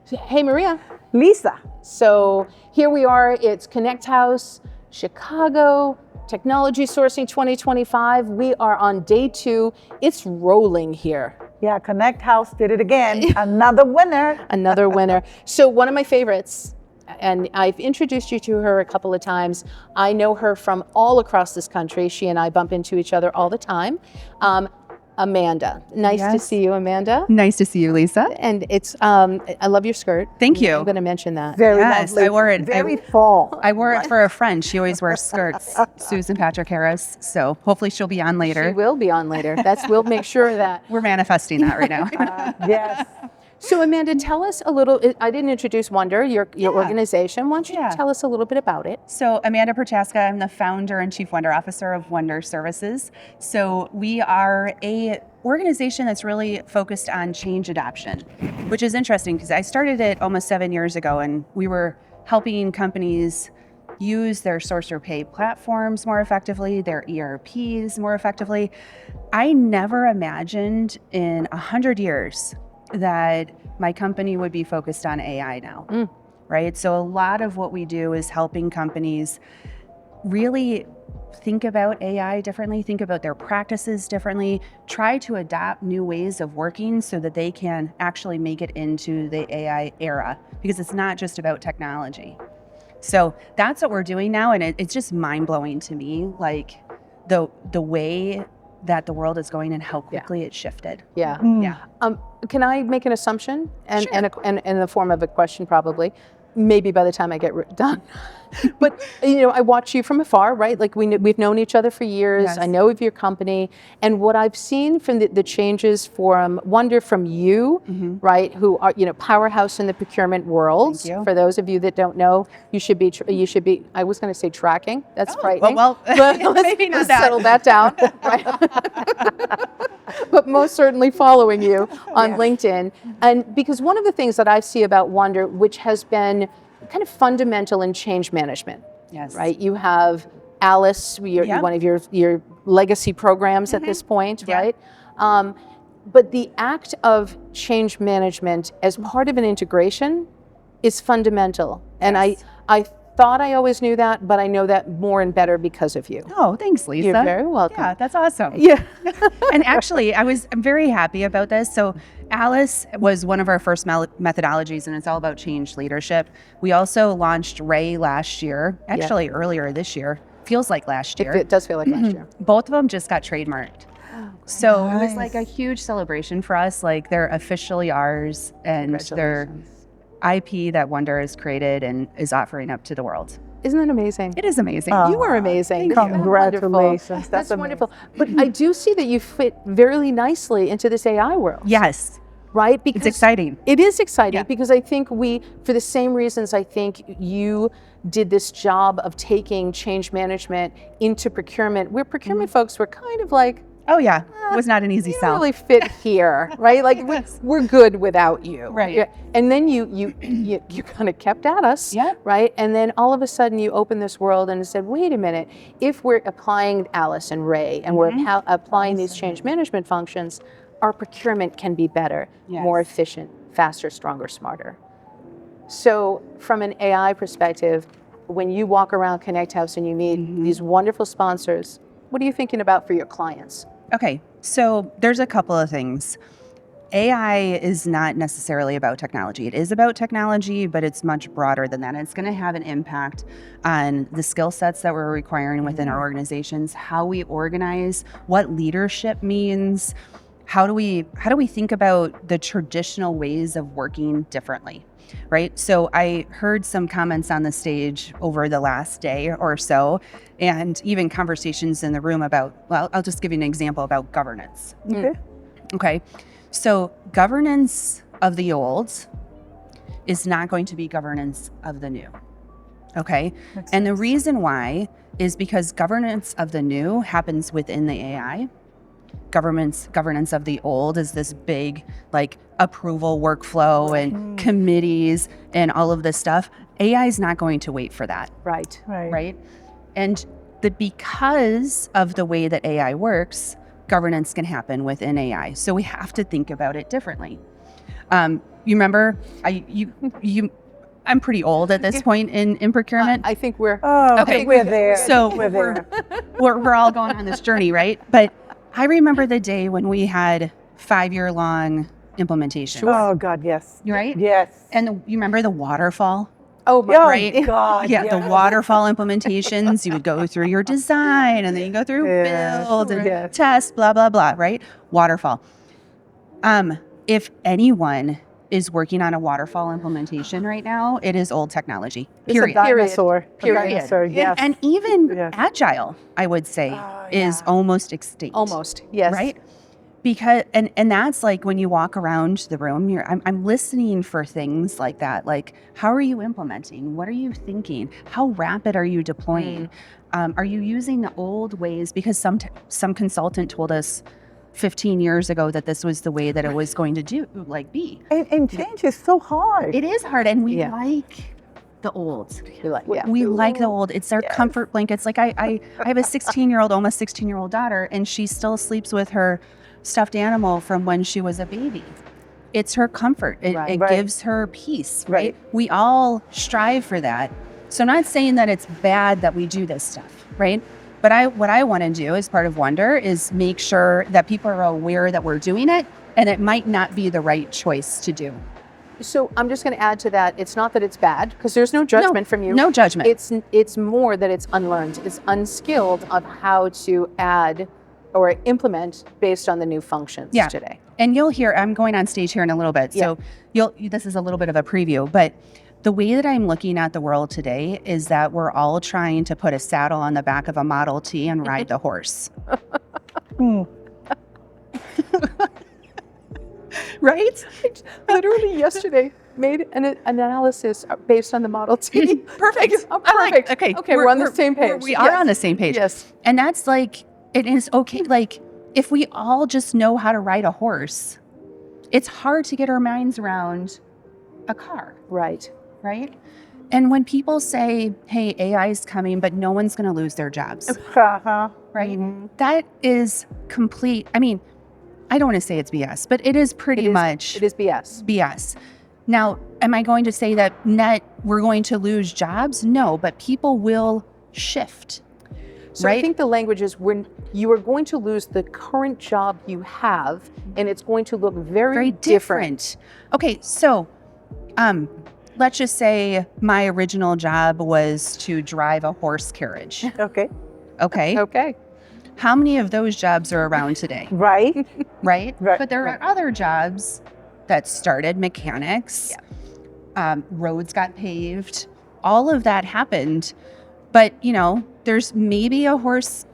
Hey, Maria. Lisa. So here we are. It's Connect House, Chicago, Technology Sourcing 2025. We are on day 2. It's rolling here. Yeah, Connect House did it again. Another winner. Another winner. So one of my favorites, and I've introduced you to her a couple of times. I know her from all across this country. She and I bump into each other all the time. Amanda. Nice to see you, Amanda. Nice to see you, Lisa. And it's, I love your skirt. Thank you. I'm going to mention that. Very Yes, lovely. I wore it. Very fall. I wore it for a friend. She always wears skirts, Susan Patrick Harris. So hopefully she'll be on later. She will be on later. We'll make sure of that. We're manifesting that right now. Yes. So Amanda, tell us a little, I didn't introduce Wonder, your organization. Why don't you tell us a little bit about it? So Amanda Prochaska, I'm the founder and chief Wonder officer of Wonder Services. So we are a organization that's really focused on change adoption, which is interesting because I started it almost 7 years ago, and we were helping companies use their source or pay platforms more effectively, their ERPs more effectively. I never imagined in 100 years that my company would be focused on AI now, right? So a lot of what we do is helping companies really think about AI differently, think about their practices differently, try to adopt new ways of working so that they can actually make it into the AI era, because it's not just about technology. So that's what we're doing now, and it's just mind-blowing to me, like the way that the world is going and how quickly it shifted. Yeah. Yeah. Can I make an assumption and Sure. and in the form of a question, probably? Maybe by the time I get done. But, I watch you from afar, right? Like we've known each other for years. Yes. I know of your company. And what I've seen from the changes from Wonder from you, right, who are, powerhouse in the procurement world. Thank you. For those of you that don't know, you should be, I was going to say tracking. That's frightening. well, but maybe not let's that. settle that down. Right? But most certainly following you on LinkedIn. And because one of the things that I see about Wonder, which has been kind of fundamental in change management, Yes. right? You have Alice, one of your legacy programs at this point, Yeah. right? But the act of change management as part of an integration is fundamental. And Yes. I thought I always knew that, but I know that more and better because of you. Oh, thanks, Lisa. You're very welcome. Yeah, that's awesome. Yeah. And actually, I'm very happy about this. So Alice was one of our first methodologies, and it's all about change leadership. We also launched Ray last year, actually earlier this year. Feels like last year. It does feel like last year. Both of them just got trademarked. So it was like a huge celebration for us. Like they're officially ours, and they're IP that Wonder has created and is offering up to the world. Isn't that amazing? It is amazing. You are amazing. Congratulations. That's wonderful. But I do see that you fit very nicely into this AI world. Yes. Right? Because It's exciting. It is exciting Yeah. because I think for the same reasons, I think you did this job of taking change management into procurement, where procurement folks were kind of like, Oh yeah, it was not an easy you sell. don't really fit here, right? Like we're good without you. Right. Yeah. And then you kind of kept at us, Yeah. right? And then all of a sudden you opened this world and said, wait a minute, if we're applying Alice and Ray and we're applying these change management functions, our procurement can be better, more efficient, faster, stronger, smarter. So from an AI perspective, when you walk around Connect House and you meet these wonderful sponsors, what are you thinking about for your clients? Okay, so there's a couple of things. AI is not necessarily about technology. It is about technology, but it's much broader than that. It's going to have an impact on the skill sets that we're requiring within our organizations, how we organize, what leadership means, how do we think about the traditional ways of working differently, right? So I heard some comments on the stage over the last day or so, and even conversations in the room about, well, I'll just give you an example about governance. Okay. So governance of the old is not going to be governance of the new. Okay. And the reason why is because governance of the new happens within the AI. Governance of the old is this big like approval workflow and committees and all of this stuff. AI is not going to wait for that. Right. And because of the way that AI works, governance can happen within AI. So we have to think about it differently. You remember, I'm pretty old at this point in procurement. I think we're Okay. We're there. So we're there. we're all going on this journey, right? But I remember the day when we had 5-year-long implementations. Oh God, yes. Right? Yes. And you remember the waterfall? oh my Oh Right. God. Yeah, yes. the waterfall implementations, you would go through your design and then you go through Yes, build and yes. test, blah, blah, blah, right? Waterfall. If anyone is working on a waterfall implementation right now, it is old technology, It's period. a dinosaur. Period. A dinosaur, yes. And even Yes. agile, I would say, is yeah. almost extinct. almost yes Right? Because and that's like when you walk around the room, I'm listening for things like that. Like, how are you implementing? What are you thinking? How rapid are you deploying? Are you using the old ways? Because some consultant told us 15 years ago that this was the way that it was going to be. And change is so hard. It is hard, and we Yeah. like the old. You're like, yeah. We like the old. It's our comfort blankets. Like I have a 16-year-old, almost 16-year-old daughter, and she still sleeps with her stuffed animal from when she was a baby. It's her comfort. It Right. Right. gives her peace, right? Right. We all strive for that. So I'm not saying that it's bad that we do this stuff, right? But what I want to do as part of Wonder is make sure that people are aware that we're doing it, and it might not be the right choice to do. So I'm just going to add to that. It's not that it's bad, because there's no judgment from you. No judgment. It's more that it's unlearned. It's unskilled of how to add or implement based on the new functions today. And you'll hear, I'm going on stage here in a little bit. So this is a little bit of a preview, but the way that I'm looking at the world today is that we're all trying to put a saddle on the back of a Model T and ride the horse. Right? Literally yesterday made an analysis based on the Model T. Perfect. Oh, I like- perfect. Okay, we're on the same page. We are on the same page. Yes. And that's like, it is okay. Like, if we all just know how to ride a horse, it's hard to get our minds around a car, Right. right? And when people say, hey, AI is coming, but no one's going to lose their jobs, Uh-huh. right? That is complete. I mean, I don't want to say it's BS, but it is pretty much It is BS. BS. Now, am I going to say that we're going to lose jobs? No, but people will shift. So Right? I think the language is when you are going to lose the current job you have, and it's going to look very different. Okay, so let's just say my original job was to drive a horse carriage. Okay. Okay. Okay. How many of those jobs are around today? Right. Right? Right, But there are other jobs that started, mechanics, roads got paved, all of that happened. But, there's maybe a horse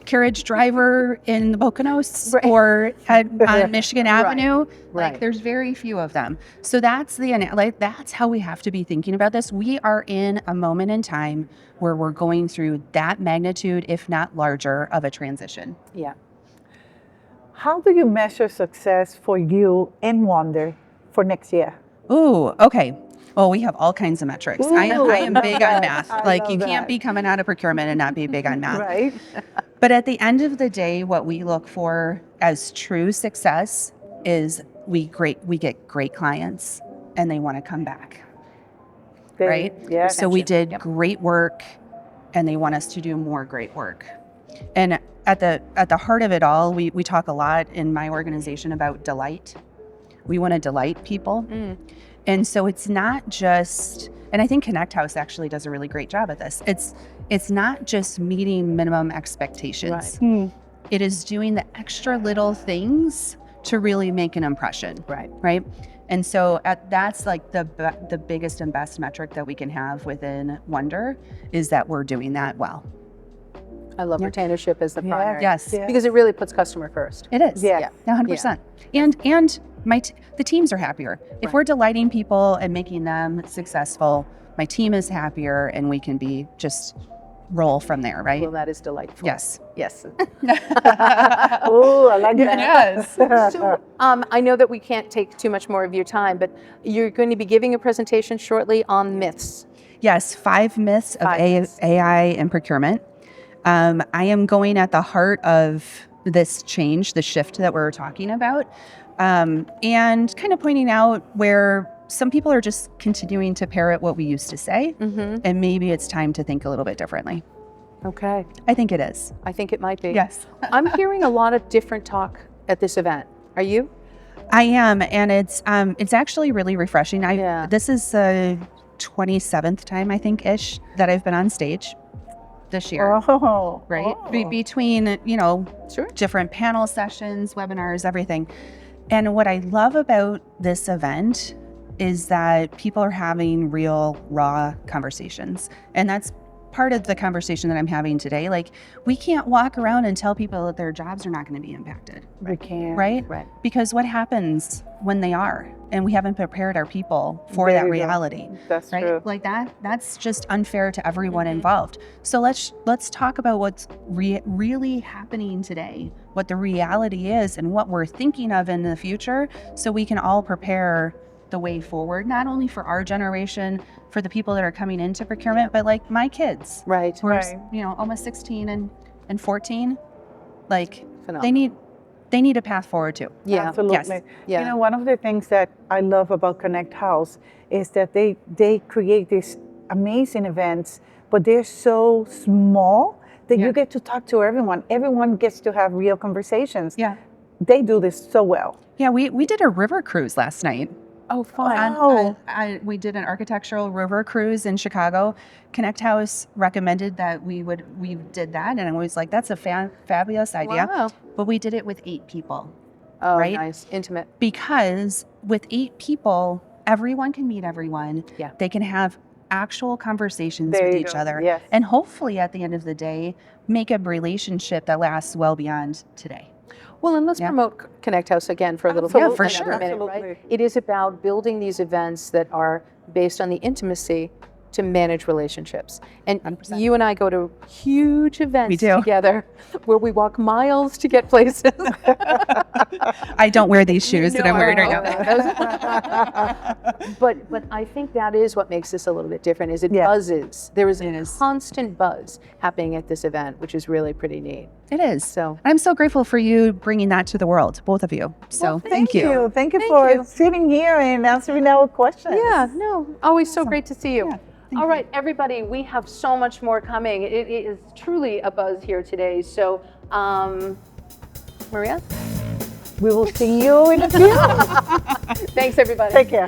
carriage driver in the Poconos Right. or on Michigan Avenue. Right. Like, there's very few of them. So that's that's how we have to be thinking about this. We are in a moment in time where we're going through that magnitude, if not larger, of a transition. Yeah. How do you measure success for you in Wonder for next year? Ooh, okay. Well, we have all kinds of metrics. I am big on math. I Like, love you can't that. be coming out of procurement and not be big on math. Right. But at the end of the day, what we look for as true success is we get great clients and they want to come back, right? Yeah. So we did great work and they want us to do more great work. And at the heart of it all, we talk a lot in my organization about delight. We want to delight people. And so it's not just, and I think Connect House actually does a really great job at this. It's not just meeting minimum expectations. Right. It is doing the extra little things to really make an impression. Right. Right. And so that's like the biggest and best metric that we can have within Wonder is that we're doing that well. I love retainership as the primary. Yes. Yeah. Because it really puts customer first. It is. Yeah. 100%. And the teams are happier. If we're delighting people and making them successful, my team is happier and we can just roll from there, right? Well, that is delightful. Yes. Yes. Oh, I like that. Yes. So I know that we can't take too much more of your time, but you're going to be giving a presentation shortly on myths. Yes, 5 myths of Five myths. AI and procurement. I am going at the heart of this change, the shift that we're talking about, and kind of pointing out where some people are just continuing to parrot what we used to say, and maybe it's time to think a little bit differently. Okay. I think it is. I think it might be. Yes. I'm hearing a lot of different talk at this event. Are you? I am, and it's actually really refreshing. Yeah. This is the 27th time, I think, ish, that I've been on stage this year. Oh, Right? oh. Between, Sure. different panel sessions, webinars, everything. And what I love about this event is that people are having real, raw conversations. And that's part of the conversation that I'm having today. Like, we can't walk around and tell people that their jobs are not going to be impacted, We can't. right? Right. Because what happens when they are? And we haven't prepared our people for There that you go. reality. That's Right? true. Like that's just unfair to everyone involved. So let's talk about what's really happening today, what the reality is, and what we're thinking of in the future, so we can all prepare the way forward, not only for our generation, for the people that are coming into procurement, but like my kids, Right. who are Right. almost 16 and 14, like Phenomenal. they need a path forward too. Yeah. Absolutely. Yeah. You know, one of the things that I love about Connect House is that they create these amazing events, but they're so small that Yeah. you get to talk to everyone. Everyone gets to have real conversations. Yeah. They do this so well. Yeah, we did a river cruise last night. Oh, fun. Wow. We did an architectural river cruise in Chicago. Connect House recommended that we did that, and I was like, that's a fabulous idea. Wow. But we did it with 8 people, Oh, right? nice. Intimate. Because with 8 people, everyone can meet everyone. Yeah. They can have actual conversations There with you each go. other, Yes. and hopefully at the end of the day, make a relationship that lasts well beyond today. Well, and let's Yeah. promote Connect House again for a little Absolutely. bit. for another sure. minute, Absolutely. right? It is about building these events that are based on the intimacy to manage relationships. And 100%. you and I go to huge events We do. together where we walk miles to get places. I don't wear these shoes that I'm wearing right now. But I think that is what makes this a little bit different. Is it Yeah. buzzes? There is It a is. constant buzz happening at this event, which is really pretty neat. It is. So I'm so grateful for you bringing that to the world, both of you. So Well, thank you. Thank you Thank for you. sitting here and answering our questions. yeah, no, always so great to see you. Yeah, thank All you. right, everybody, we have so much more coming. It is truly a buzz here today. So, Maria, We will see you in the future. thanks everybody. Take care.